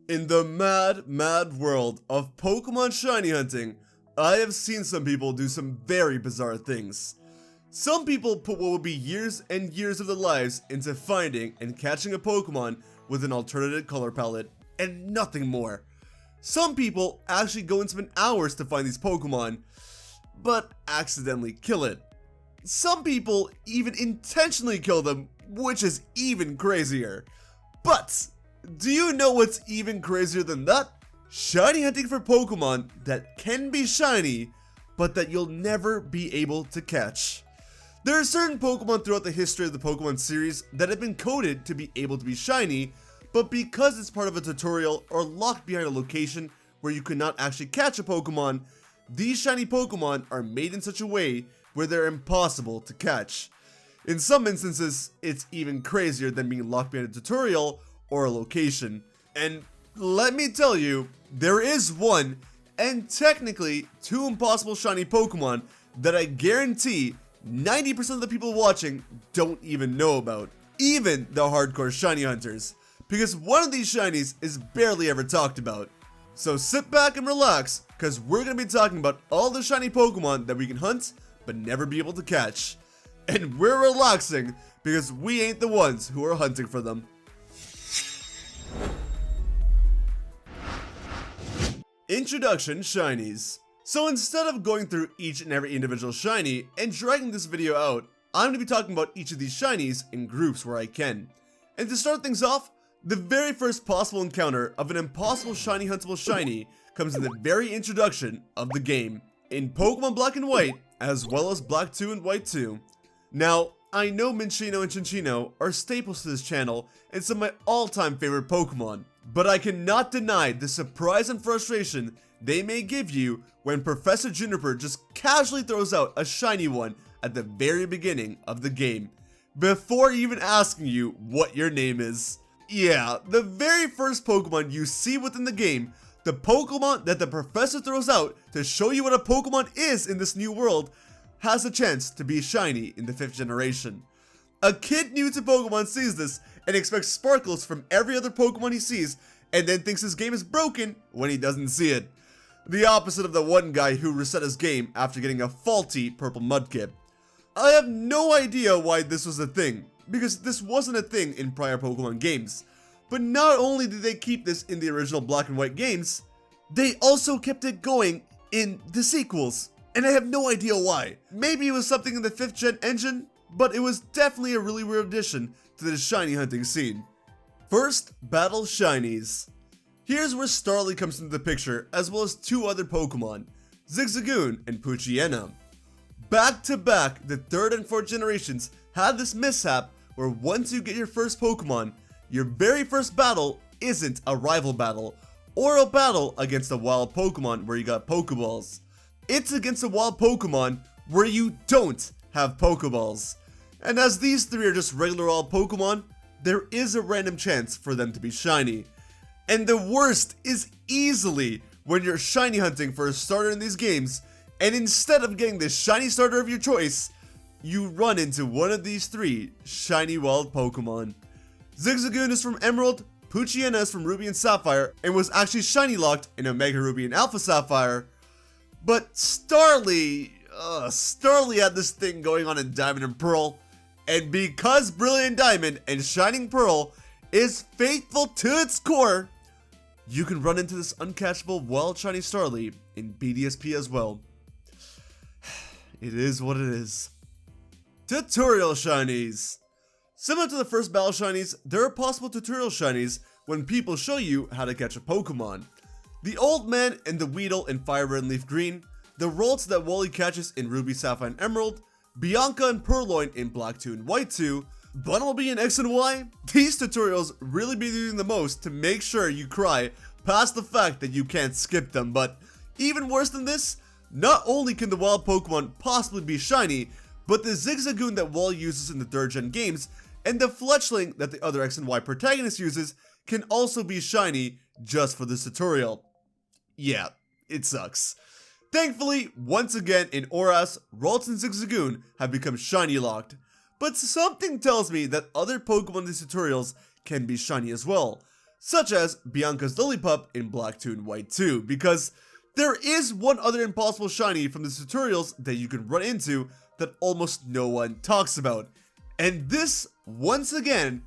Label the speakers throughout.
Speaker 1: In the mad world of Pokemon shiny hunting, I have seen some people do some very bizarre things. Some people put what would be years and years of their lives into finding and catching a Pokemon with an alternative color palette, and nothing more. Some people actually go and spend hours to find these Pokemon, but accidentally kill it. Some people even intentionally kill them, which is even crazier. But do you know what's even crazier than that? Shiny hunting for Pokemon that can be shiny, but that you'll never be able to catch. There are certain Pokemon throughout the history of the Pokemon series that have been coded to be able to be shiny, but because it's part of a tutorial or locked behind a location where you cannot actually catch a Pokemon, these shiny Pokemon are made in such a way where they're impossible to catch. In some instances, it's even crazier than being locked behind a tutorial or a location. And let me tell you, there is one, and technically two impossible shiny Pokemon that I guarantee 90% of the people watching don't even know about, even the hardcore shiny hunters, because one of these shinies is barely ever talked about. So sit back and relax, because we're going to be talking about all the shiny Pokemon that we can hunt but never be able to catch. And we're relaxing because we ain't the ones who are hunting for them. Introduction Shinies. So instead of going through each and every individual shiny and dragging this video out, I'm going to be talking about each of these shinies in groups where I can. And to start things off, the very first possible encounter of an impossible shiny huntable shiny comes in the very introduction of the game, in Pokemon Black and White, as well as Black 2 and White 2. Now, I know Minccino and Cinccino are staples to this channel and some of my all-time favorite Pokemon, but I cannot deny the surprise and frustration they may give you when Professor Juniper just casually throws out a shiny one at the very beginning of the game, before even asking you what your name is. Yeah, the very first Pokemon you see within the game, the Pokemon that the professor throws out to show you what a Pokemon is in this new world, has a chance to be shiny in the 5th generation. A kid new to Pokemon sees this and expects sparkles from every other Pokemon he sees, and then thinks his game is broken when he doesn't see it. The opposite of the one guy who reset his game after getting a faulty purple Mudkip. I have no idea why this was a thing, because this wasn't a thing in prior Pokemon games. But not only did they keep this in the original Black and White games, they also kept it going in the sequels. And I have no idea why. Maybe it was something in the 5th gen engine, but it was definitely a really weird addition to the shiny hunting scene. First, Battle Shinies. Here's where Starly comes into the picture, as well as two other Pokemon, Zigzagoon and Poochyena. Back to back, the 3rd and 4th generations had this mishap where once you get your first Pokemon, your very first battle isn't a rival battle, or a battle against a wild Pokemon where you got Pokeballs. It's against a wild Pokemon where you don't have Pokeballs. And as these three are just regular wild Pokemon, there is a random chance for them to be shiny. And the worst is easily when you're shiny hunting for a starter in these games, and instead of getting the shiny starter of your choice, you run into one of these three shiny wild Pokemon. Zigzagoon is from Emerald, Poochyena is from Ruby and Sapphire, and was actually shiny locked in Omega Ruby and Alpha Sapphire. But Starly had this thing going on in Diamond and Pearl, and because Brilliant Diamond and Shining Pearl is faithful to its core, you can run into this uncatchable wild shiny Starly in BDSP as well. It is what it is. Tutorial Shinies. Similar to the first Battle Shinies, there are possible Tutorial Shinies when people show you how to catch a Pokemon. The Old Man and the Weedle in Fire Red and Leaf Green, the Ralts that Wally catches in Ruby, Sapphire, and Emerald, Bianca and Purloin in Black 2 and White 2, Bunnelby in X and Y. These tutorials really be doing the most to make sure you cry past the fact that you can't skip them, but even worse than this, not only can the wild Pokemon possibly be shiny, but the Zigzagoon that Wally uses in the 3rd gen games and the Fletchling that the other X and Y protagonist uses can also be shiny just for this tutorial. Yeah, it sucks. Thankfully, once again in Oras, Ralts and Zigzagoon have become shiny locked, but something tells me that other Pokemon in these tutorials can be shiny as well. such as Bianca's Lillipup in Black 2 and White 2, because there is one other impossible shiny from the tutorials that you can run into that almost no one talks about. And this, once again,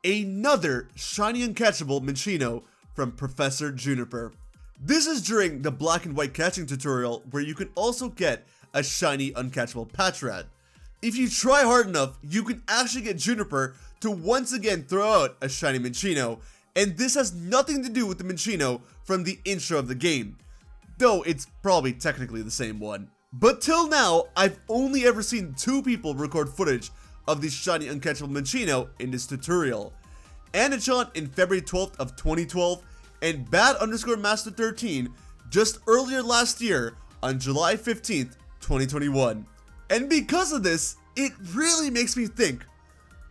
Speaker 1: another shiny uncatchable Minccino from Professor Juniper. This is during the Black and White catching tutorial, where you can also get a shiny uncatchable Patrat. If you try hard enough, you can actually get Juniper to once again throw out a shiny Minccino, and this has nothing to do with the Minccino from the intro of the game, though it's probably technically the same one. But till now, I've only ever seen 2 people record footage of the shiny uncatchable Minccino in this tutorial. Anachon in February 12th of 2012, and Bad_Master13 just earlier last year on July 15th, 2021. And because of this, it really makes me think,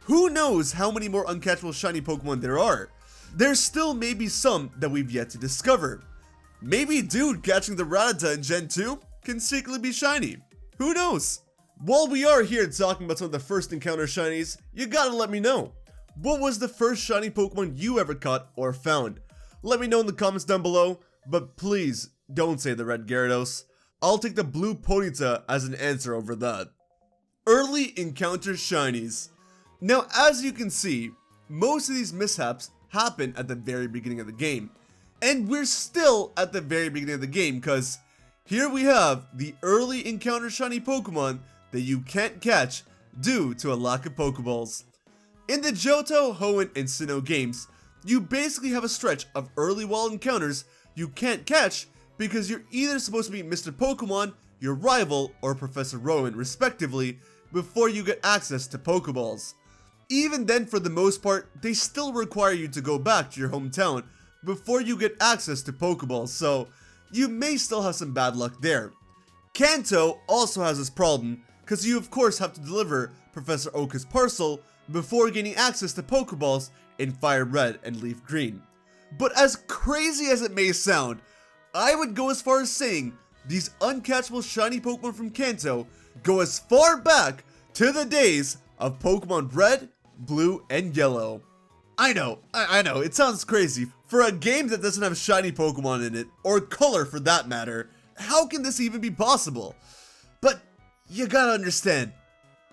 Speaker 1: who knows how many more uncatchable shiny Pokemon there are? There still may be some that we've yet to discover. Maybe dude catching the Rattata in Gen 2 can secretly be shiny. Who knows? While we are here talking about some of the first encounter shinies, you gotta let me know. What was the first shiny Pokemon you ever caught or found? Let me know in the comments down below, but please don't say the red Gyarados. I'll take the blue Ponyta as an answer over that. Early encounter shinies. Now, as you can see, most of these mishaps happen at the very beginning of the game. And we're still at the very beginning of the game, because here we have the early encounter shiny Pokemon that you can't catch due to a lack of Pokeballs. In the Johto, Hoenn, and Sinnoh games, you basically have a stretch of early wild encounters you can't catch because you're either supposed to be Mr. Pokemon, your rival, or Professor Rowan respectively before you get access to Pokeballs. Even then, for the most part, they still require you to go back to your hometown before you get access to Pokeballs, so you may still have some bad luck there. Kanto also has this problem because you of course have to deliver Professor Oak's parcel before gaining access to Pokeballs in Fire Red and Leaf Green. But as crazy as it may sound, I would go as far as saying these uncatchable shiny Pokemon from Kanto go as far back to the days of Pokemon Red, Blue, and Yellow. I know, it sounds crazy. For a game that doesn't have shiny Pokemon in it, or color for that matter, how can this even be possible? But you gotta understand,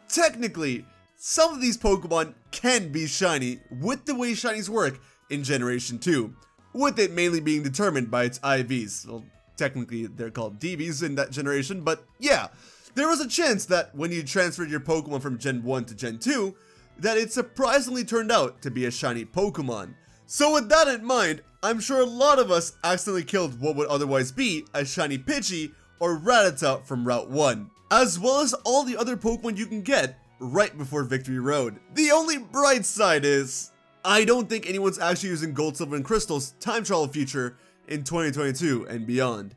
Speaker 1: technically, some of these Pokemon can be shiny with the way shinies work in Generation 2, with it mainly being determined by its IVs. Well, technically they're called DVs in that generation, but yeah, there was a chance that when you transferred your Pokemon from Gen 1 to Gen 2, that it surprisingly turned out to be a shiny Pokemon. So with that in mind, I'm sure a lot of us accidentally killed what would otherwise be a shiny Pidgey or Rattata from Route 1, as well as all the other Pokemon you can get right before Victory Road. The only bright side is, I don't think anyone's actually using Gold, Silver, and Crystal's time travel feature in 2022 and beyond.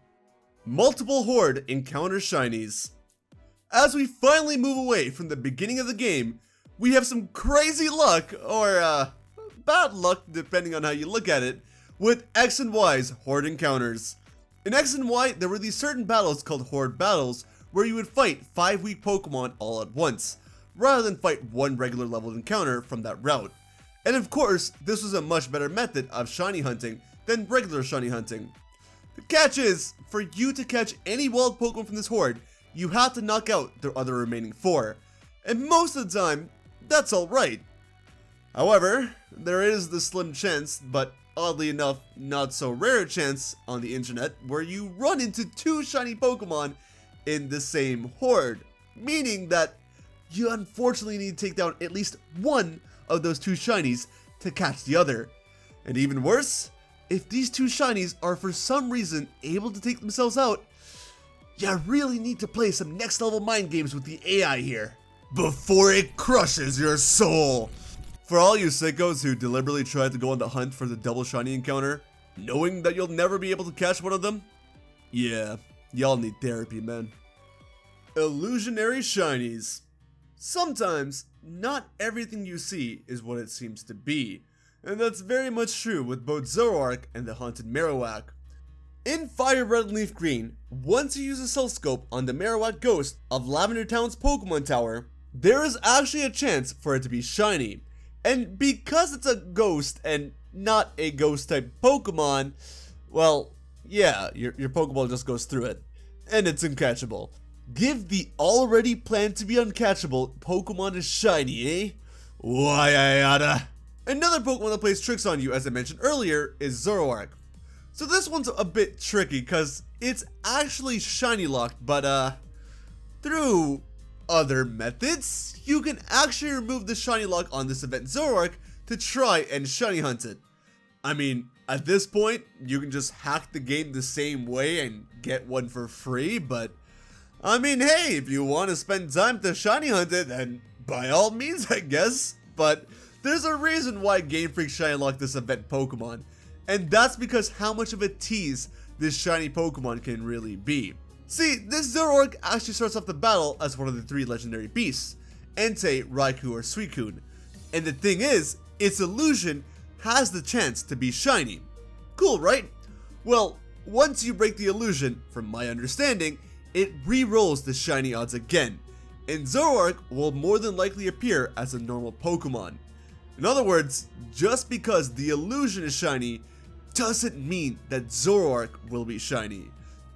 Speaker 1: Multiple Horde encounter shinies. As we finally move away from the beginning of the game, we have some crazy luck, or bad luck depending on how you look at it, with X and Y's Horde encounters. In X and Y, there were these certain battles called Horde battles, where you would fight 5 weak Pokemon all at once, rather than fight one regular leveled encounter from that route. And of course, this was a much better method of shiny hunting than regular shiny hunting. The catch is, for you to catch any wild Pokemon from this Horde, you have to knock out their other remaining 4, and most of the time, that's alright. However, there is the slim chance, but oddly enough, not so rare chance on the internet, where you run into 2 shiny Pokemon in the same Horde, meaning that you unfortunately need to take down at least one of those 2 shinies to catch the other. And even worse, if these 2 shinies are for some reason able to take themselves out, you really need to play some next level mind games with the AI here, before it crushes your soul. For all you sickos who deliberately tried to go on the hunt for the double shiny encounter, knowing that you'll never be able to catch one of them, yeah, y'all need therapy, man. Illusionary Shinies. Sometimes, not everything you see is what it seems to be, and that's very much true with both Zoroark and the Haunted Marowak. In Fire Red and Leaf Green, once you use a Cell Scope on the Marowak Ghost of Lavender Town's Pokemon Tower, there is actually a chance for it to be shiny. And because it's a ghost and not a ghost type Pokemon, well, yeah, your Pokeball just goes through it, and it's uncatchable. Give the already planned to be uncatchable Pokemon a shiny, eh? Why, Ayada? Another Pokemon that plays tricks on you, as I mentioned earlier, is Zoroark. So this one's a bit tricky, because it's actually shiny locked, but through other methods, you can actually remove the shiny lock on this event Zoroark to try and shiny hunt it. I mean, at this point, you can just hack the game the same way and get one for free, but I mean, hey, if you want to spend time to shiny hunt it, then by all means, I guess. But there's a reason why Game Freak shiny locked this event Pokemon, and that's because how much of a tease this shiny Pokemon can really be. See, this Zoroark actually starts off the battle as one of the 3 legendary beasts, Entei, Raikou, or Suicune. And the thing is, its illusion has the chance to be shiny. Cool, right? Well, once you break the illusion, from my understanding, it re-rolls the shiny odds again, and Zoroark will more than likely appear as a normal Pokemon. In other words, just because the illusion is shiny, doesn't mean that Zoroark will be shiny.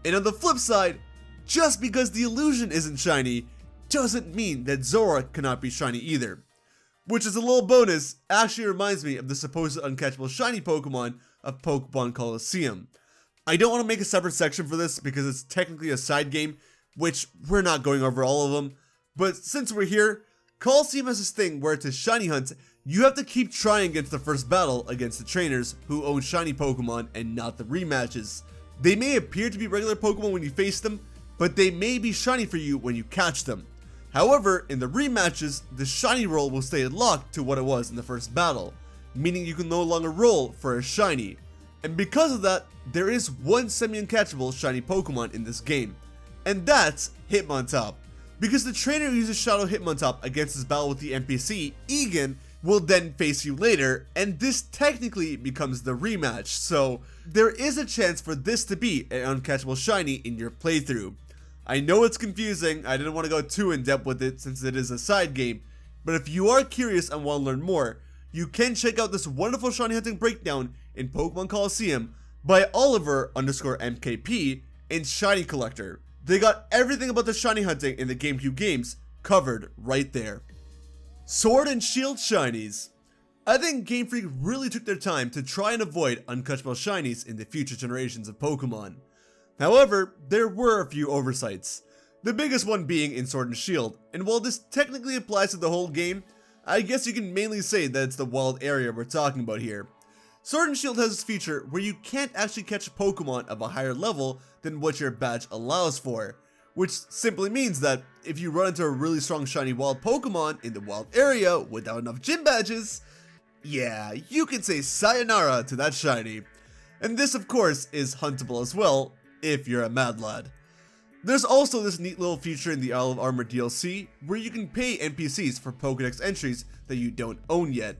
Speaker 1: And on the flip side, just because the illusion isn't shiny, doesn't mean that Zoroark cannot be shiny either. Which is a little bonus, actually reminds me of the supposed uncatchable shiny Pokemon of Pokemon Colosseum. I don't want to make a separate section for this because it's technically a side game, which we're not going over all of them, but since we're here, Colosseum has this thing where to shiny hunt, you have to keep trying against the first battle against the trainers who own shiny Pokemon and not the rematches. They may appear to be regular Pokemon when you face them, but they may be shiny for you when you catch them. However, in the rematches, the shiny roll will stay locked to what it was in the first battle, meaning you can no longer roll for a shiny. And because of that, there is one semi-uncatchable shiny Pokemon in this game, and that's Hitmontop. Because the trainer who uses Shadow Hitmontop against his battle with the NPC, Egan, will then face you later, and this technically becomes the rematch, so there is a chance for this to be an uncatchable shiny in your playthrough. I know it's confusing, I didn't want to go too in depth with it since it is a side game, but if you are curious and want to learn more, you can check out this wonderful shiny hunting breakdown in Pokemon Colosseum by Oliver_MKP and Shiny Collector. They got everything about the shiny hunting in the GameCube games covered right there. Sword and Shield Shinies. I think Game Freak really took their time to try and avoid uncatchable shinies in the future generations of Pokemon. However, there were a few oversights, the biggest one being in Sword and Shield, and while this technically applies to the whole game, I guess you can mainly say that it's the wild area we're talking about here. Sword and Shield has this feature where you can't actually catch a Pokemon of a higher level than what your badge allows for, which simply means that if you run into a really strong shiny wild Pokemon in the wild area without enough gym badges, yeah, you can say sayonara to that shiny. And this of course is huntable as well, if you're a mad lad. There's also this neat little feature in the Isle of Armor DLC where you can pay NPCs for Pokedex entries that you don't own yet,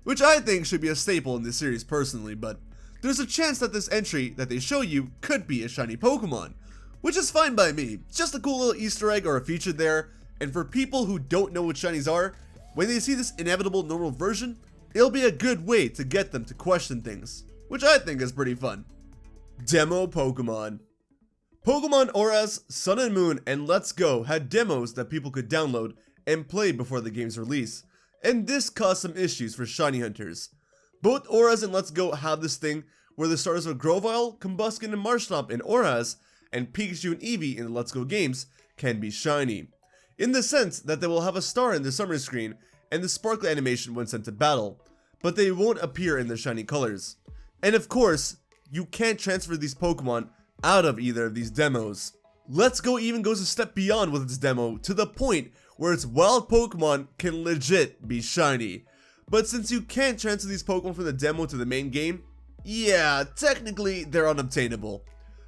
Speaker 1: which I think should be a staple in this series personally, but there's a chance that this entry that they show you could be a shiny Pokemon, which is fine by me, just a cool little Easter egg or a feature there, and for people who don't know what shinies are, when they see this inevitable normal version, it'll be a good way to get them to question things, which I think is pretty fun. Demo Pokemon. Pokemon Auras, Sun and Moon, and Let's Go had demos that people could download and play before the game's release, and this caused some issues for shiny hunters. Both Auras and Let's Go have this thing where the starters of Grovyle, Combusken, and Marshtomp in Auras, and Pikachu and Eevee in the Let's Go games can be shiny, in the sense that they will have a star in the summary screen and the sparkle animation when sent to battle, but they won't appear in their shiny colors. And of course, you can't transfer these Pokemon out of either of these demos. Let's Go even goes a step beyond with its demo to the point where its wild Pokemon can legit be shiny. But since you can't transfer these Pokemon from the demo to the main game, yeah, technically they're unobtainable.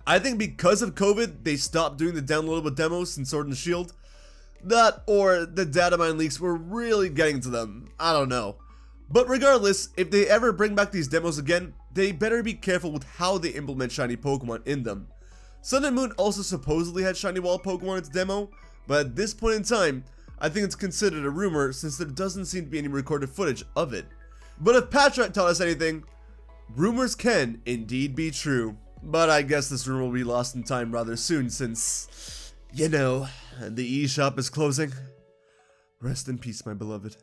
Speaker 1: I think because of COVID, they stopped doing the downloadable demos in Sword and Shield. That or the data mine leaks were really getting to them, I don't know. But regardless, if they ever bring back these demos again, they better be careful with how they implement shiny Pokemon in them. Sun and Moon also supposedly had shiny wild Pokemon in its demo, but at this point in time, I think it's considered a rumor since there doesn't seem to be any recorded footage of it. But if Patrat taught us anything, rumors can indeed be true. But I guess this rumor will be lost in time rather soon since, you know, the eShop is closing. Rest in peace, my beloved.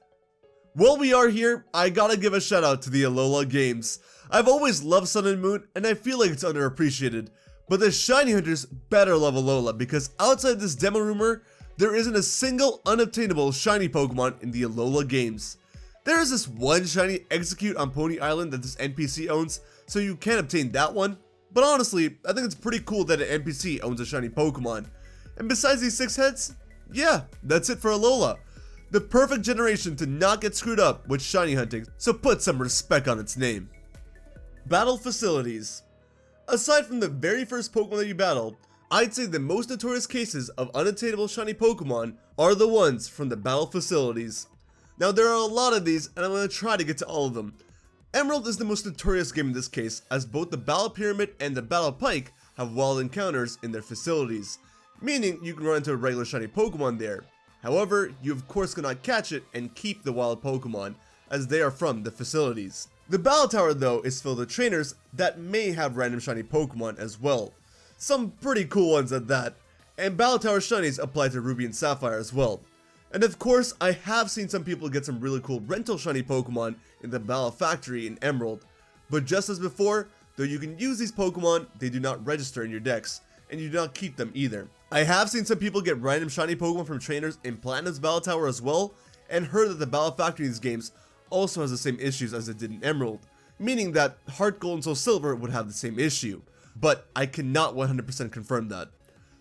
Speaker 1: While we are here, I gotta give a shout out to the Alola games. I've always loved Sun and Moon, and I feel like it's underappreciated. But the shiny hunters better love Alola, because outside this demo rumor, there isn't a single unobtainable shiny Pokemon in the Alola games. There is this one shiny Execute on Pony Island that this NPC owns, so you can obtain that one. But honestly, I think it's pretty cool that an NPC owns a shiny Pokemon. And besides these 6 heads, yeah, that's it for Alola. The perfect generation to not get screwed up with shiny hunting, so put some respect on its name. Battle facilities. Aside from the very first Pokemon that you battle, I'd say the most notorious cases of unattainable shiny Pokemon are the ones from the battle facilities. Now there are a lot of these, and I'm going to try to get to all of them. Emerald is the most notorious game in this case, as both the Battle Pyramid and the Battle Pike have wild encounters in their facilities, meaning you can run into a regular shiny Pokemon there. However, you of course cannot catch it and keep the wild Pokemon, as they are from the facilities. The Battle Tower though is filled with trainers that may have random shiny Pokemon as well. Some pretty cool ones at that, and Battle Tower shinies apply to Ruby and Sapphire as well. And of course, I have seen some people get some really cool rental shiny Pokemon in the Battle Factory in Emerald. But just as before, though you can use these Pokemon, they do not register in your decks, and you do not keep them either. I have seen some people get random shiny Pokemon from trainers in Platinum's Battle Tower as well, and heard that the Battle Factory in these games also has the same issues as it did in Emerald, meaning that Heart Gold and Soul Silver would have the same issue. But I cannot 100% confirm that.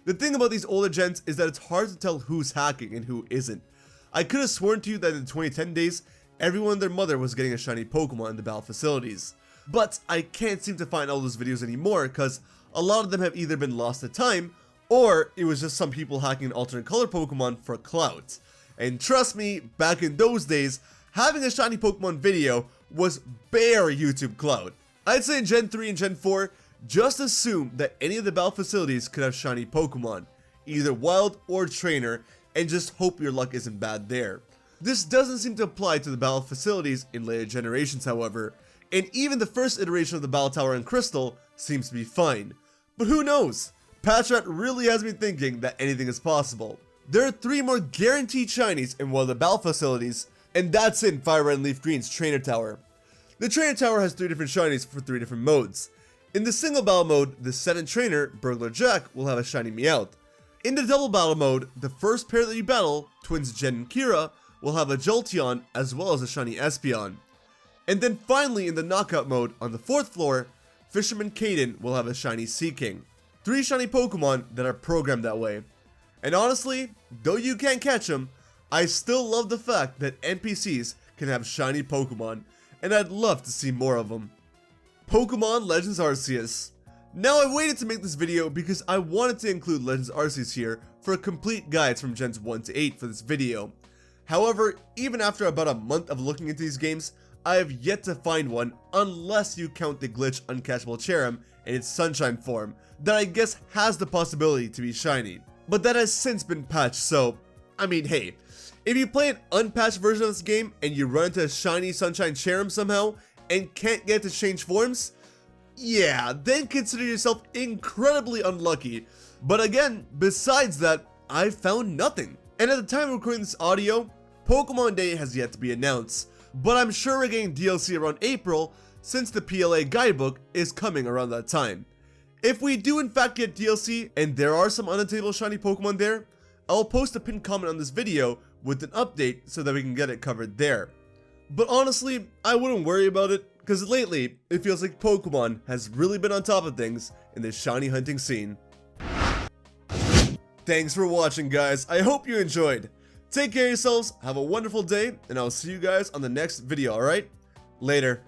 Speaker 1: The thing about these older gens is that it's hard to tell who's hacking and who isn't. I could have sworn to you that in the 2010 days, everyone and their mother was getting a shiny Pokemon in the battle facilities. But I can't seem to find all those videos anymore because a lot of them have either been lost to time, or it was just some people hacking an alternate color Pokemon for clout. And trust me, back in those days, having a shiny Pokemon video was bare YouTube clout. I'd say in Gen 3 and Gen 4, just assume that any of the battle facilities could have shiny Pokemon, either wild or trainer, and just hope your luck isn't bad there. This doesn't seem to apply to the battle facilities in later generations however, and even the first iteration of the Battle Tower and Crystal seems to be fine. But who knows? Patchrat really has me thinking that anything is possible. There are 3 more guaranteed shinies in one of the battle facilities, and that's in Fire Red and Leaf Green's Trainer Tower. The Trainer Tower has 3 different shinies for 3 different modes. In the single battle mode, the second trainer, Burglar Jack, will have a shiny Meowth. In the double battle mode, the first pair that you battle, twins Jen and Kira, will have a Jolteon as well as a shiny Espeon. And then finally in the knockout mode, on the 4th floor, Fisherman Caden will have a shiny Seaking. 3 shiny Pokemon that are programmed that way. And honestly, though you can't catch them, I still love the fact that NPCs can have shiny Pokemon, and I'd love to see more of them. Pokemon Legends Arceus. Now I waited to make this video because I wanted to include Legends Arceus here for a complete guides from Gens 1 to 8 for this video. However, even after about a month of looking into these games, I have yet to find one unless you count the glitch Uncatchable Cherrim in its Sunshine form that I guess has the possibility to be shiny. But that has since been patched, so I mean hey, if you play an unpatched version of this game and you run into a shiny Sunshine Cherrim somehow and can't get to change forms, yeah, then consider yourself incredibly unlucky. But again, besides that, I found nothing. And at the time of recording this audio, Pokemon Day has yet to be announced, but I'm sure we're getting DLC around April since the PLA guidebook is coming around that time. If we do in fact get DLC and there are some unattainable shiny Pokemon there, I'll post a pinned comment on this video with an update so that we can get it covered there. But honestly, I wouldn't worry about it, because lately, it feels like Pokemon has really been on top of things in the shiny hunting scene. Thanks for watching guys, I hope you enjoyed. Take care of yourselves, have a wonderful day, and I'll see you guys on the next video, alright? Later.